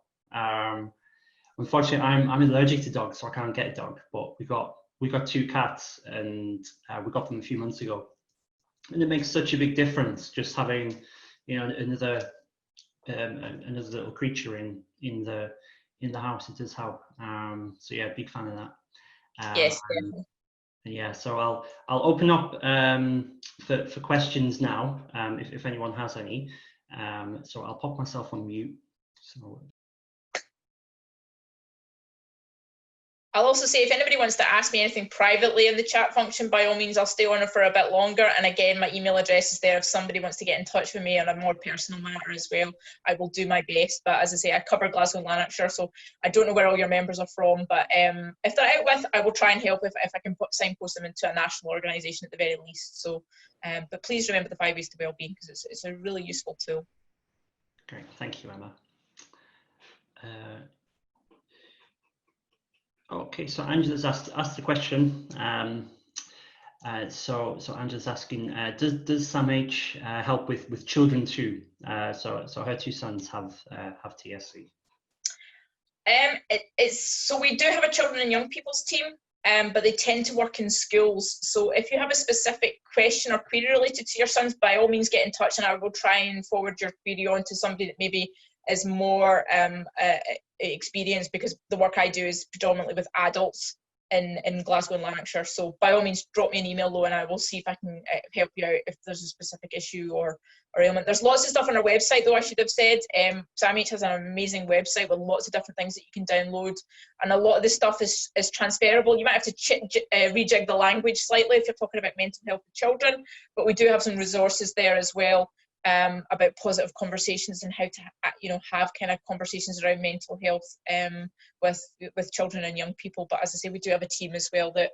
Unfortunately, I'm allergic to dogs, so I can't get a dog. But we've got 2 cats, and we got them a few months ago, and it makes such a big difference just having, you know, another little creature in the house. It does help. So yeah, big fan of that. Yes, definitely. Yeah, so I'll open up for questions now, if anyone has any. So I'll pop myself on mute. So I'll also say, if anybody wants to ask me anything privately in the chat function, by all means, I'll stay on for a bit longer. And again, my email address is there if somebody wants to get in touch with me on a more personal matter as well. I will do my best. But as I say, I cover Glasgow and Lanarkshire, so I don't know where all your members are from. But if they're out with, I will try and help if I can signpost them into a national organisation at the very least. So, but please remember the 5 ways to wellbeing, because it's a really useful tool. great, thank you, Emma. Okay, so Angela's asked the question. So Angela's asking, does SAMH help with children too? So her two sons have TSC. So we do have a children and young people's team, but they tend to work in schools. So if you have a specific question or query related to your sons, by all means get in touch, and I will try and forward your query on to somebody that maybe is more experienced, because the work I do is predominantly with adults in Glasgow and Lanarkshire. So by all means, drop me an email, Lo, and I will see if I can help you out if there's a specific issue or ailment. There's lots of stuff on our website, though, I should have said. SAMH has an amazing website with lots of different things that you can download, and a lot of this stuff is transferable. You might have to rejig the language slightly if you're talking about mental health with children, but we do have some resources there as well, about positive conversations and how to have kind of conversations around mental health with children and young people. But as I say, we do have a team as well that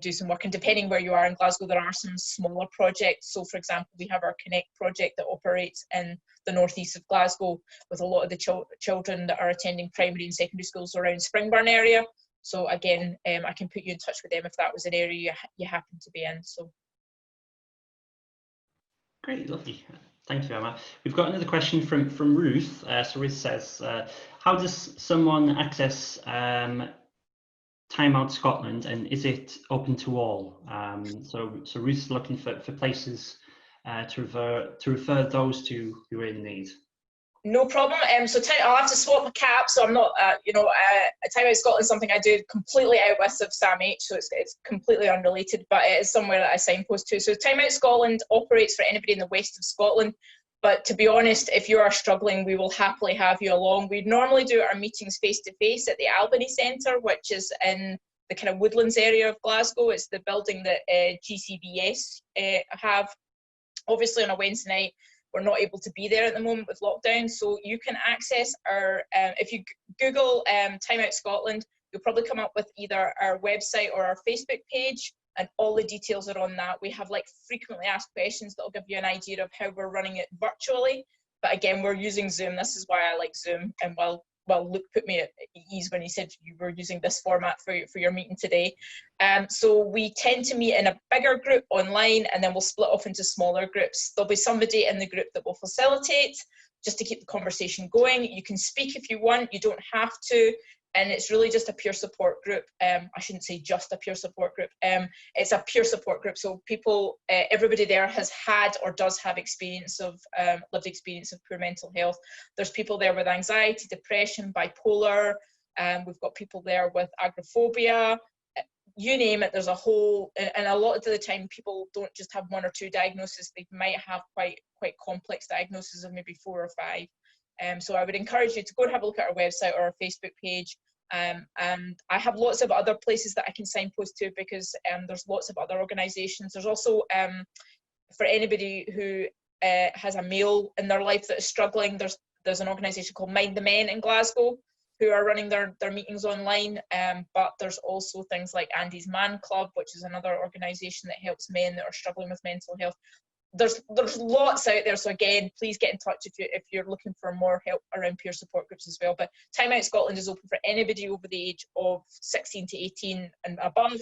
do some work, and depending where you are in Glasgow, there are some smaller projects. So for example, we have our Connect project that operates in the northeast of Glasgow with a lot of the children that are attending primary and secondary schools around Springburn area. So again, I can put you in touch with them if that was an area you happen to be in. So great, lovely. Thank you, Emma. We've got another question from Ruth. So Ruth says, how does someone access Timeout Scotland, and is it open to all? So Ruth's looking for places to refer those to who are in need. No problem. So I'll have to swap a cap. So I'm not, Timeout Scotland is something I do completely out west of SAMH, so it's completely unrelated, but it is somewhere that I signpost to. So Timeout Scotland operates for anybody in the west of Scotland. But to be honest, if you are struggling, we will happily have you along. We normally do our meetings face-to-face at the Albany Centre, which is in the kind of Woodlands area of Glasgow. It's the building that GCVS have. Obviously, on a Wednesday night, we're not able to be there at the moment with lockdown. So you can access our, if you Google Timeout Scotland, you'll probably come up with either our website or our Facebook page, and all the details are on that. We have like frequently asked questions that will give you an idea of how we're running it virtually. But again, we're using Zoom. This is why I like Zoom. And well, Luke put me at ease when he said you were using this format for your meeting today. So we tend to meet in a bigger group online, and then we'll split off into smaller groups. There'll be somebody in the group that will facilitate, just to keep the conversation going. You can speak if you want, you don't have to. And it's really just a peer support group. I shouldn't say just a peer support group. It's a peer support group. So people, everybody there has had or does have experience of, lived experience of poor mental health. There's people there with anxiety, depression, bipolar. We've got people there with agoraphobia. You name it, there's a whole, and a lot of the time people don't just have one or two diagnoses. They might have quite complex diagnoses of maybe 4 or 5. So I would encourage you to go and have a look at our website or our Facebook page. And I have lots of other places that I can signpost to, because there's lots of other organisations. There's also, for anybody who has a male in their life that is struggling, there's an organisation called Mind the Men in Glasgow who are running their meetings online. But there's also things like Andy's Man Club, which is another organisation that helps men that are struggling with mental health. There's lots out there, so again, please get in touch if you're looking for more help around peer support groups as well. But Timeout Scotland is open for anybody over the age of 16 to 18 and above,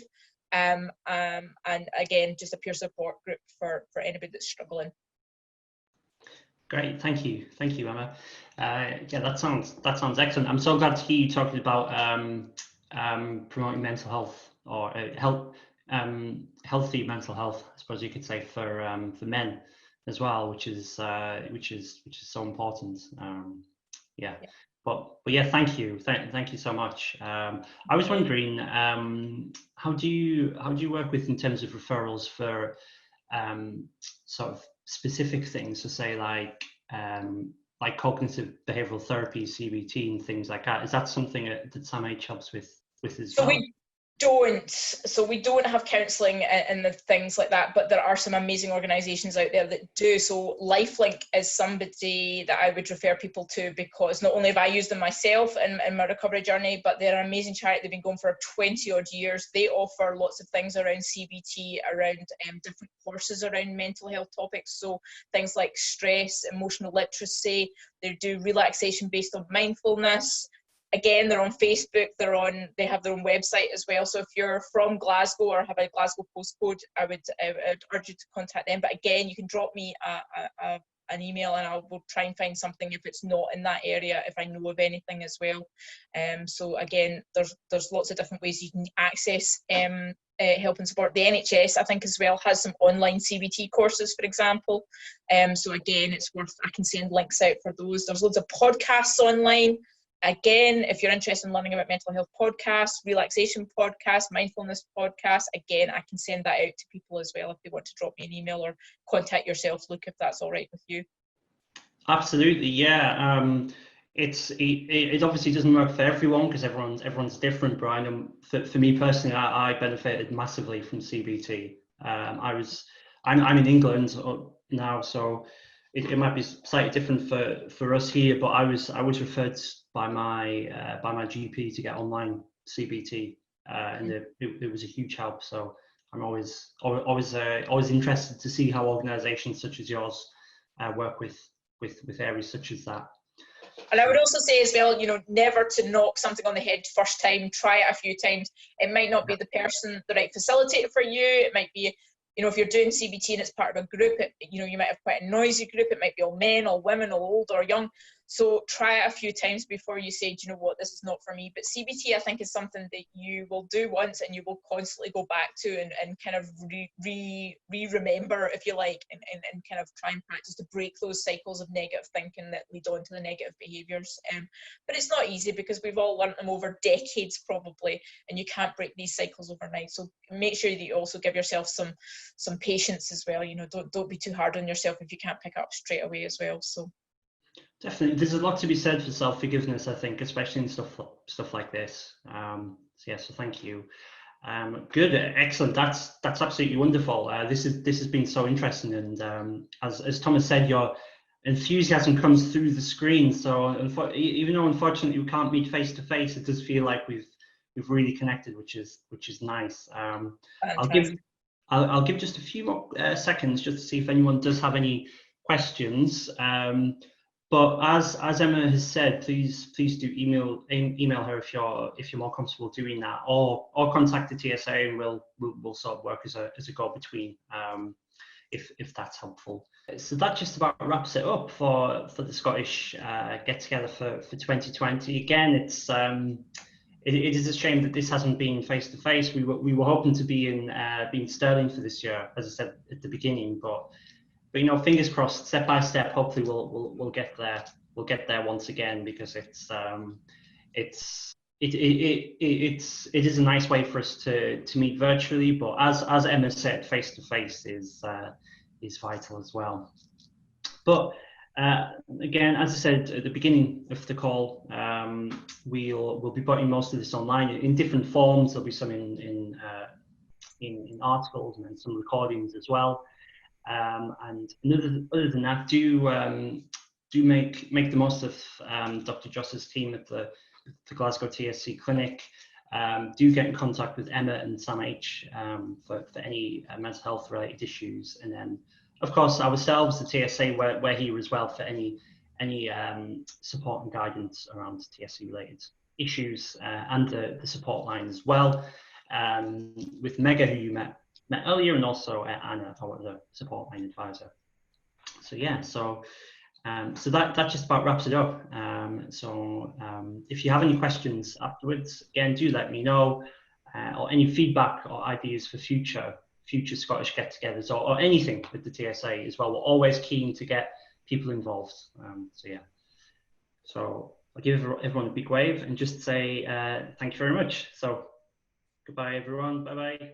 and again, just a peer support group for anybody that's struggling. Great, thank you, Emma. Yeah, that sounds excellent. I'm so glad to hear you talking about promoting mental health, or healthy mental health, I suppose you could say, for men as well, which is so important. Yeah. But yeah, thank you so much. I was wondering, how do you work with in terms of referrals for sort of specific things, so say like cognitive behavioural therapy, CBT, and things like that? Is that something that SAMH helps with as well? We don't have counselling and the things like that, but there are some amazing organisations out there that do. So Lifelink is somebody that I would refer people to, because not only have I used them myself in my recovery journey, but they're an amazing charity. They've been going for 20 odd years. They offer lots of things around CBT, around different courses around mental health topics. So things like stress, emotional literacy. They do relaxation based on mindfulness. Again, they're on Facebook, they have their own website as well. So if you're from Glasgow or have a Glasgow postcode, I would urge you to contact them. But again, you can drop me an email and I will try and find something if it's not in that area, if I know of anything as well. So again, there's lots of different ways you can access help and support. The NHS, I think, as well has some online CBT courses, for example. So again, it's worth, I can send links out for those. There's loads of podcasts online. Again, if you're interested in learning about mental health podcasts, relaxation podcasts, mindfulness podcasts, again, I can send that out to people as well if they want to drop me an email or contact yourself, Luke, if that's all right with you. Absolutely, yeah. It obviously doesn't work for everyone because everyone's different, Brian. And for me personally, I benefited massively from CBT. I'm in England now, so it might be slightly different for us here. But I was referred by my GP to get online CBT, and it was a huge help. So I'm always interested to see how organisations such as yours work with areas such as that. And I would also say as well, never to knock something on the head first time. Try it a few times. It might not be the right facilitator for you. It might be, if you're doing CBT and it's part of a group, you might have quite a noisy group. It might be all men, all women, all old or young. So try it a few times before you say, do you know what, this is not for me. But CBT, I think, is something that you will do once and you will constantly go back to and kind of remember, if you like, and kind of try and practice to break those cycles of negative thinking that lead on to the negative behaviours. But it's not easy because we've all learnt them over decades probably, and you can't break these cycles overnight. So make sure that you also give yourself some patience as well. Don't be too hard on yourself if you can't pick up straight away as well. So definitely, there's a lot to be said for self-forgiveness, I think, especially in stuff like this. So thank you. Good, excellent. That's absolutely wonderful. This has been so interesting, and as Thomas said, your enthusiasm comes through the screen. So even though unfortunately we can't meet face to face, it does feel like we've really connected, which is nice. I'll give just a few more seconds just to see if anyone does have any questions. But as Emma has said, please do email her if you're more comfortable doing that, or contact the TSA and we'll sort of work as a go-between if that's helpful. So that just about wraps it up for the Scottish get together for 2020. Again, it is a shame that this hasn't been face to face. We were hoping to be in Stirling for this year, as I said at the beginning, but fingers crossed, step by step, hopefully we'll get there. We'll get there once again, because it is a nice way for us to meet virtually, but as Emma said, face to face is vital as well. But again, as I said at the beginning of the call, we'll be putting most of this online in different forms. There'll be some in articles and then some recordings as well. And other than that, do make the most of Dr. Joss's team at the Glasgow TSC clinic. Do get in contact with Emma and Sam H for any mental health related issues, and then of course ourselves, the TSA, we're here as well for any support and guidance around TSC related issues, and the support line as well, with Mega, who you met earlier, and also Anna, our support line advisor. So yeah, so that just about wraps it up. If you have any questions afterwards, again, do let me know, or any feedback or ideas for future Scottish get-togethers, or anything with the TSA as well. We're always keen to get people involved. So yeah, so I'll give everyone a big wave and just say thank you very much. So goodbye, everyone. Bye bye.